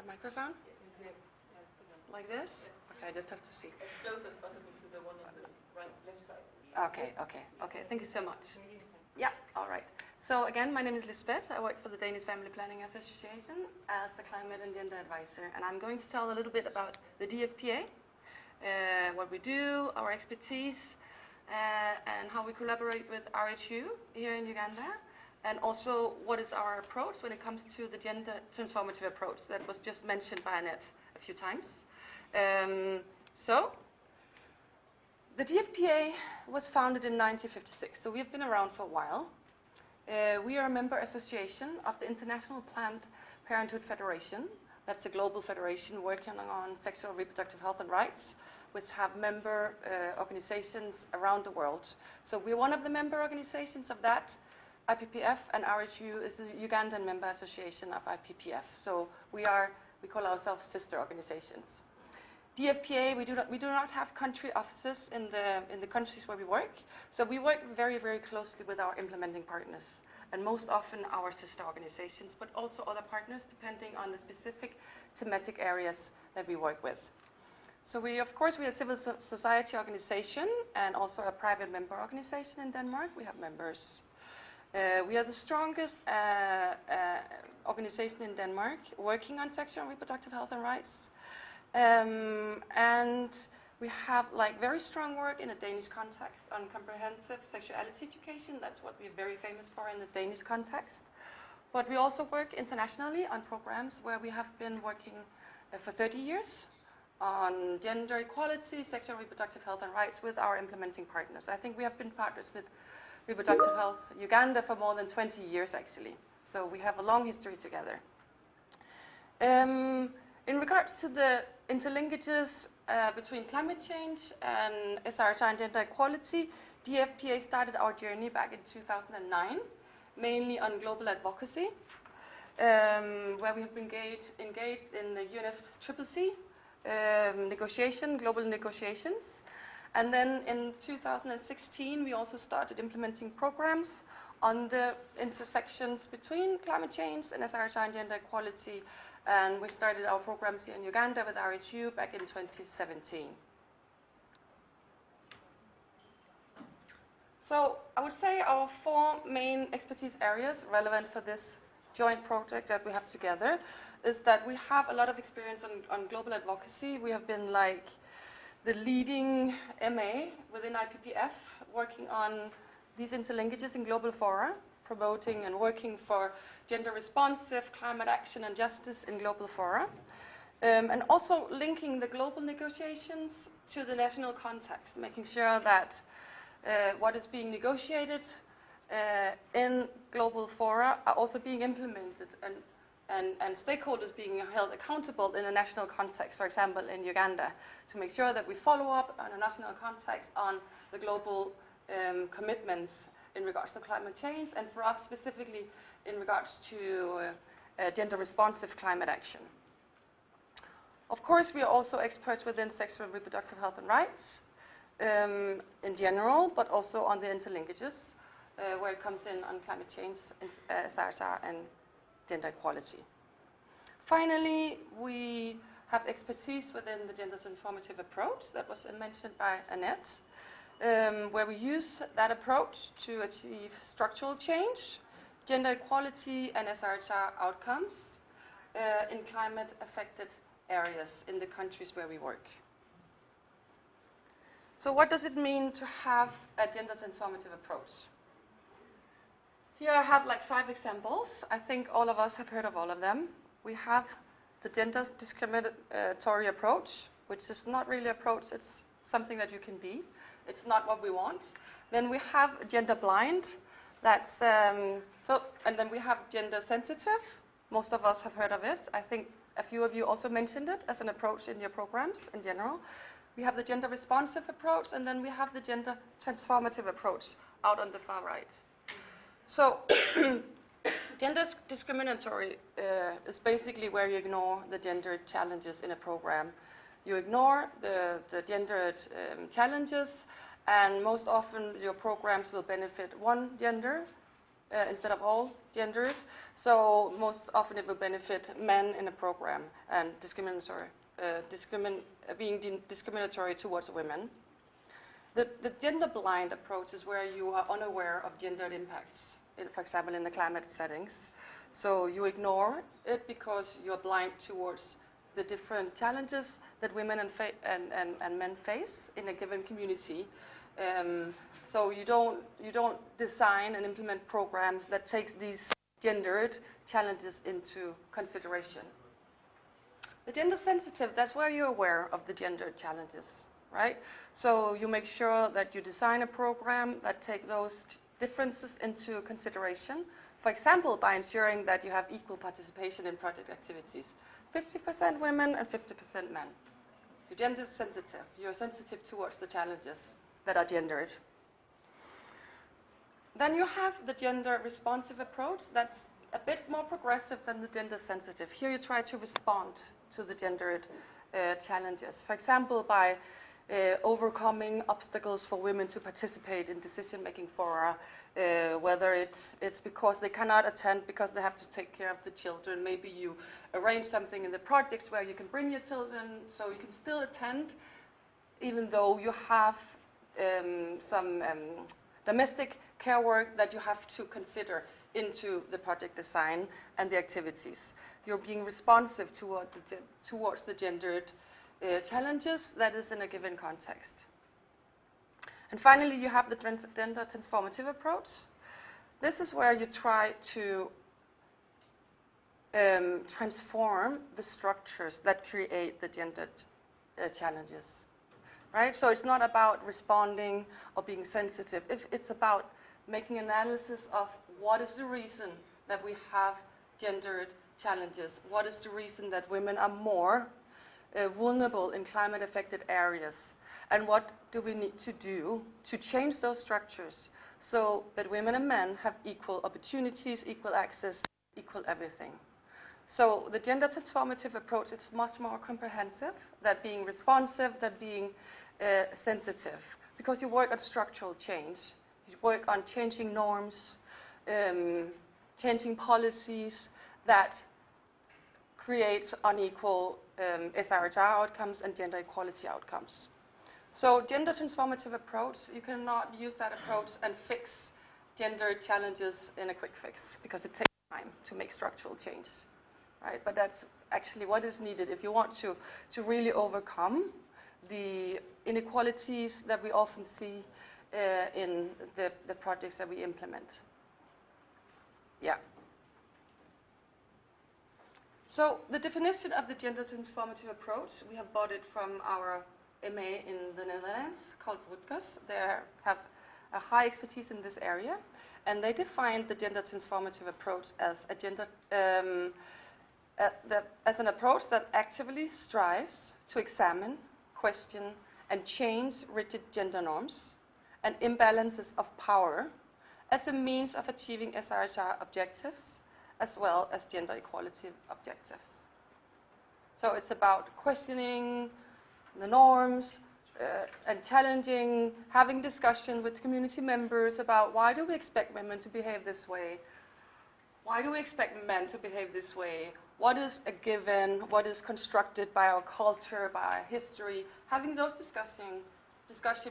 the microphone? Yeah, like this? Okay, I just have to see. as close as possible to the one on the left side. Okay. Thank you so much. Yeah, all right. So again, my name is Lisbeth. I work for the Danish Family Planning Association as the Climate and Gender Advisor. And I'm going to tell a little bit about the DFPA, what we do, our expertise, and how we collaborate with RHU here in Uganda, and also what is our approach when it comes to the gender transformative approach that was just mentioned by Annette a few times. So, the DFPA was founded in 1956, so we've been around for a while. We are a member association of the International Planned Parenthood Federation. That's a global federation working on sexual and reproductive health and rights, which have member organizations around the world. So we're one of the member organizations of that. IPPF and RHU is the Ugandan member association of IPPF. So we call ourselves sister organizations. DFPA, we do not have country offices in the countries where we work. So we work very, very closely with our implementing partners, and most often our sister organizations, but also other partners depending on the specific thematic areas that we work with. So we are a civil society organization and also a private member organization in Denmark. We have members. We are the strongest organization in Denmark working on sexual and reproductive health and rights. And we have very strong work in a Danish context on comprehensive sexuality education. That's what we're very famous for in the Danish context. But we also work internationally on programs where we have been working for 30 years on gender equality, sexual and reproductive health and rights with our implementing partners. I think we have been partners with Reproductive Health Uganda for more than 20 years actually. So we have a long history together. In regards to the interlinkages between climate change and SRHR and gender equality, DFPA started our journey back in 2009, mainly on global advocacy, where we have been engaged in the UNFCCC global negotiations. And then in 2016, we also started implementing programs on the intersections between climate change and SRHR and gender equality. And we started our programs here in Uganda with RHU back in 2017. So I would say our 4 main expertise areas relevant for this joint project that we have together is that we have a lot of experience on global advocacy. We have been the leading MA within IPPF working on these interlinkages in global fora, promoting and working for gender responsive climate action and justice in global fora, and also linking the global negotiations to the national context, making sure that what is being negotiated in global fora are also being implemented and stakeholders being held accountable in a national context, for example in Uganda, to make sure that we follow up on a national context on the global commitments in regards to climate change, and for us specifically in regards to gender responsive climate action. Of course, we are also experts within sexual and reproductive health and rights in general, but also on the interlinkages where it comes in on climate change, SRHR and gender equality. Finally, we have expertise within the gender transformative approach that was mentioned by Annette, where we use that approach to achieve structural change, gender equality and SRHR outcomes in climate-affected areas in the countries where we work. So what does it mean to have a gender transformative approach? Here I have 5 examples. I think all of us have heard of all of them. We have the gender discriminatory approach, which is not really an approach, it's something that you can be. It's not what we want. Then we have gender blind. That's and then we have gender sensitive. Most of us have heard of it. I think a few of you also mentioned it as an approach in your programs in general. We have the gender responsive approach, and then we have the gender transformative approach out on the far right. So gender discriminatory is basically where you ignore the gender challenges in a program. You ignore the gendered challenges, and most often your programs will benefit one gender instead of all genders. So most often it will benefit men in a program and being discriminatory towards women. The gender-blind approach is where you are unaware of gendered impacts, for example, in the climate settings. So you ignore it because you're blind towards the different challenges that women and men face in a given community. So you don't design and implement programs that takes these gendered challenges into consideration. The gender sensitive, that's where you're aware of the gendered challenges, right? So you make sure that you design a program that takes those differences into consideration. For example, by ensuring that you have equal participation in project activities. 50% women and 50% men. You're gender sensitive. You're sensitive towards the challenges that are gendered. Then you have the gender responsive approach. That's a bit more progressive than the gender sensitive. Here you try to respond to the gendered challenges. For example, by overcoming obstacles for women to participate in decision-making fora, whether it's because they cannot attend because they have to take care of the children. Maybe you arrange something in the projects where you can bring your children so you can still attend, even though you have some domestic care work that you have to consider into the project design and the activities. You're being responsive towards the gendered challenges that is in a given context. And finally, you have the gender transformative approach. This is where you try to transform the structures that create the gendered challenges, right? So it's not about responding or being sensitive. It's about making analysis of what is the reason that we have gendered challenges. What is the reason that women are more vulnerable in climate-affected areas? And what do we need to do to change those structures so that women and men have equal opportunities, equal access, equal everything? So the gender transformative approach is much more comprehensive than being responsive, than being sensitive, because you work on structural change. You work on changing norms, changing policies that create unequal SRHR outcomes and gender equality outcomes. So gender transformative approach, you cannot use that approach and fix gender challenges in a quick fix because it takes time to make structural change, right? But that's actually what is needed if you want to really overcome the inequalities that we often see in the projects that we implement. Yeah. So the definition of the gender transformative approach, we have bought it from our MA in the Netherlands called Rutgers. They have a high expertise in this area, and they defined the gender transformative approach as as an approach that actively strives to examine, question, and change rigid gender norms and imbalances of power as a means of achieving SRHR objectives as well as gender equality objectives. So it's about questioning the norms and challenging, having discussion with community members about why do we expect women to behave this way? Why do we expect men to behave this way? What is a given? What is constructed by our culture, by our history? Having those discussion,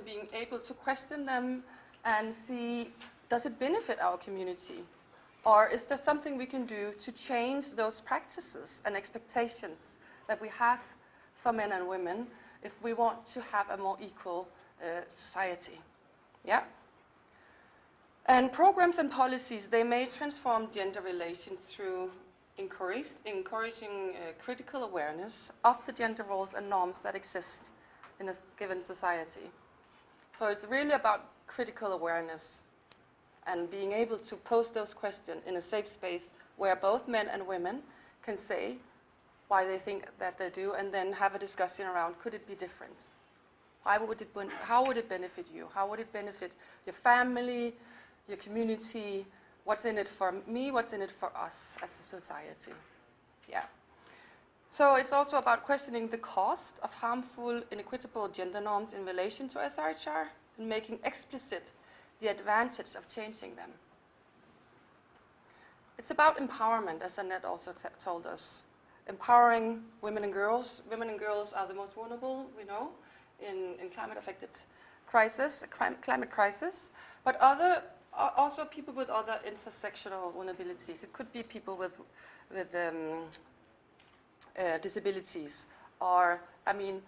being able to question them and see, does it benefit our community? Or is there something we can do to change those practices and expectations that we have for men and women if we want to have a more equal society? Yeah? And programs and policies, they may transform gender relations through encouraging critical awareness of the gender roles and norms that exist in a given society. So it's really about critical awareness and being able to pose those questions in a safe space where both men and women can say why they think that they do, and then have a discussion around, could it be different? How would it benefit you? How would it benefit your family, your community? What's in it for me? What's in it for us as a society? Yeah. So it's also about questioning the cost of harmful, inequitable gender norms in relation to SRHR and making explicit the advantage of changing them. It's about empowerment, as Annette also told us. Empowering women and girls. Women and girls are the most vulnerable, we know, in climate-affected crisis, climate crisis. But also people with other intersectional vulnerabilities. It could be people with disabilities, or, I mean,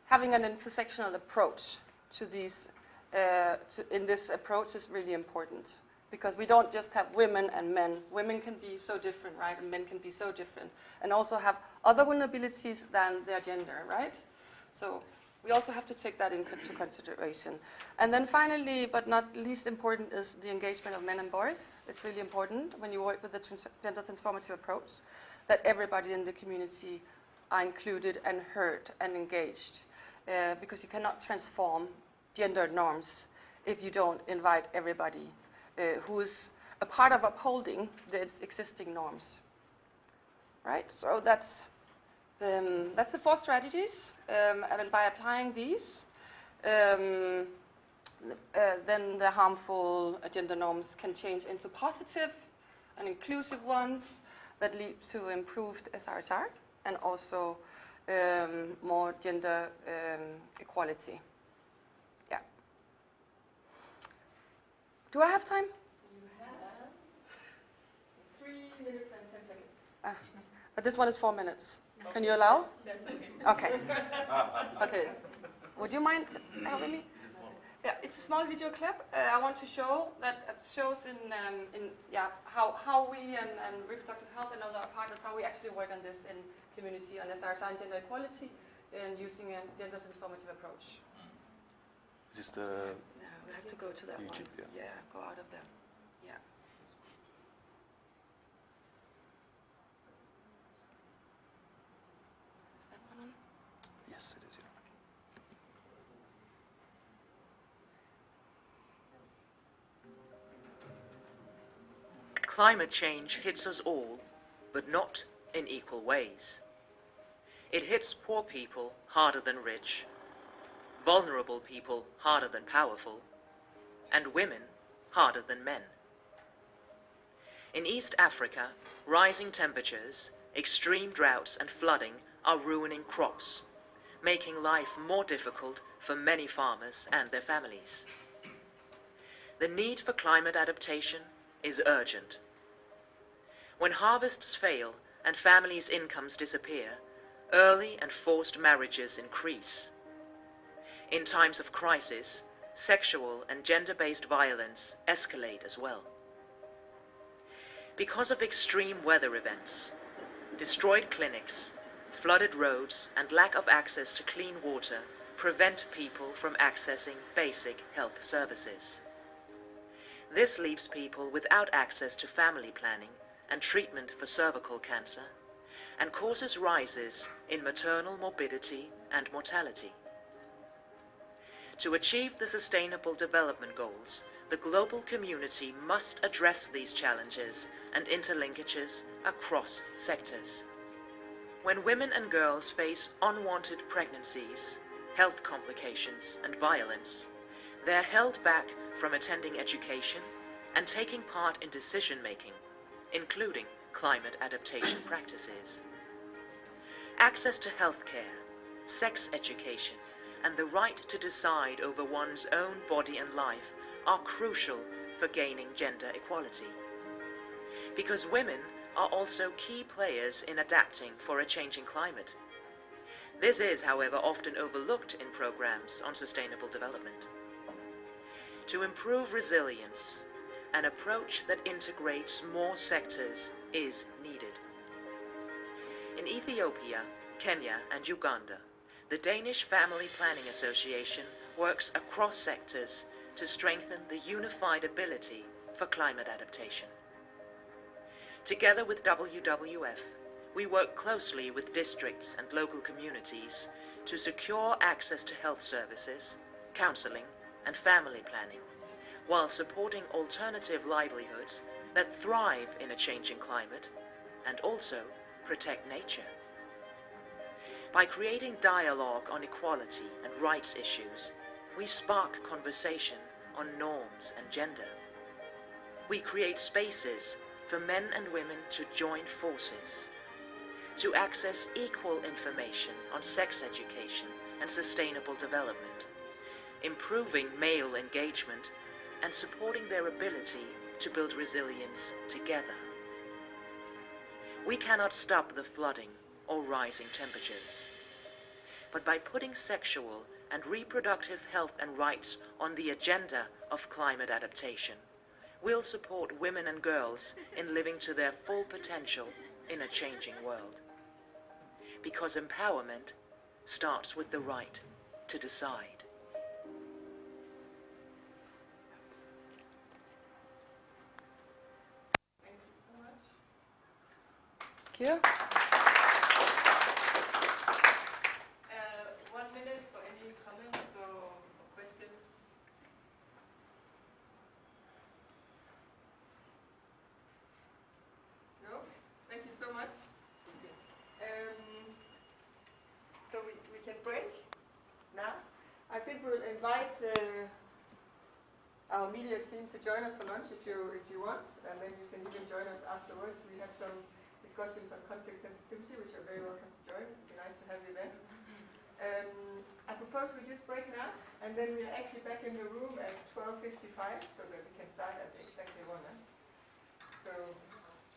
having an intersectional approach to these, in this approach is really important. Because we don't just have women and men. Women can be so different, right? And men can be so different. And also have other vulnerabilities than their gender, right? So we also have to take that into consideration. And then finally, but not least important, is the engagement of men and boys. It's really important when you work with the gender transformative approach that everybody in the community are included and heard and engaged. Because you cannot transform gender norms if you don't invite everybody who is a part of upholding the existing norms, right? So that's the 4 strategies, and by applying these, then the harmful gender norms can change into positive and inclusive ones that lead to improved SRHR and also more gender equality. Do I have time? You have 3 minutes and 10 seconds. But this one is 4 minutes. Okay. Can you allow? That's okay. Okay. Okay. Would you mind helping me? Yeah, it's a small video clip. I want to show that shows in how we and reproductive health and other partners, how we actually work on this in community on SRHR and gender equality and using a gender transformative approach. Is this the... We have to go to that YouTube, one. yeah. Go out of there. Yeah. Is that one on? Yes, it is. Yeah. Climate change hits us all, but not in equal ways. It hits poor people harder than rich, vulnerable people harder than powerful, and women harder than men. In East Africa, rising temperatures, extreme droughts and flooding are ruining crops, making life more difficult for many farmers and their families. The need for climate adaptation is urgent. When harvests fail and families' incomes disappear, early and forced marriages increase. In times of crisis, sexual and gender-based violence escalate as well. Because of extreme weather events, destroyed clinics, flooded roads, and lack of access to clean water prevent people from accessing basic health services. This leaves people without access to family planning and treatment for cervical cancer, and causes rises in maternal morbidity and mortality. To achieve the Sustainable Development Goals, the global community must address these challenges and interlinkages across sectors. When women and girls face unwanted pregnancies, health complications, and violence, they're held back from attending education and taking part in decision-making, including climate adaptation practices. Access to healthcare, sex education, and the right to decide over one's own body and life are crucial for gaining gender equality. Because women are also key players in adapting for a changing climate. This is, however, often overlooked in programs on sustainable development. To improve resilience, an approach that integrates more sectors is needed. In Ethiopia, Kenya, and Uganda, the Danish Family Planning Association works across sectors to strengthen the unified ability for climate adaptation. Together with WWF, we work closely with districts and local communities to secure access to health services, counseling, and family planning, while supporting alternative livelihoods that thrive in a changing climate and also protect nature. By creating dialogue on equality and rights issues, we spark conversation on norms and gender. We create spaces for men and women to join forces, to access equal information on sex education and sustainable development, improving male engagement, and supporting their ability to build resilience together. We cannot stop the flooding or rising temperatures, but by putting sexual and reproductive health and rights on the agenda of climate adaptation, we'll support women and girls in living to their full potential in a changing world. Because empowerment starts with the right to decide. Thank you so much. Thank you. 1 minute for any comments or questions. No? Thank you so much. So we can break now. I think we'll invite our media team to join us for lunch if you want, and then you can even join us afterwards. We have some discussions on conflict sensitivity, which are very welcome to join. It'd be nice to have you there. I propose we just break now, and then we're actually back in the room at 12:55, so that we can start at exactly 1. So,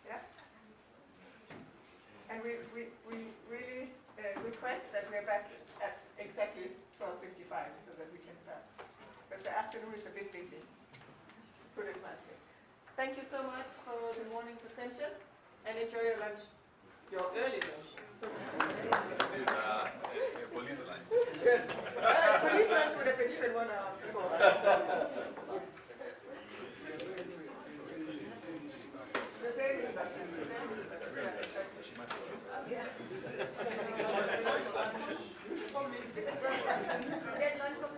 yeah. And we really request that we're back at exactly 12:55, so that we can start. But the afternoon is a bit busy, to put it mildly. Thank you so much for the morning's attention, and enjoy your lunch, your early lunch. This is a police line. Yes. Police lunch would have been even 1 hour before. The same is Get lunch from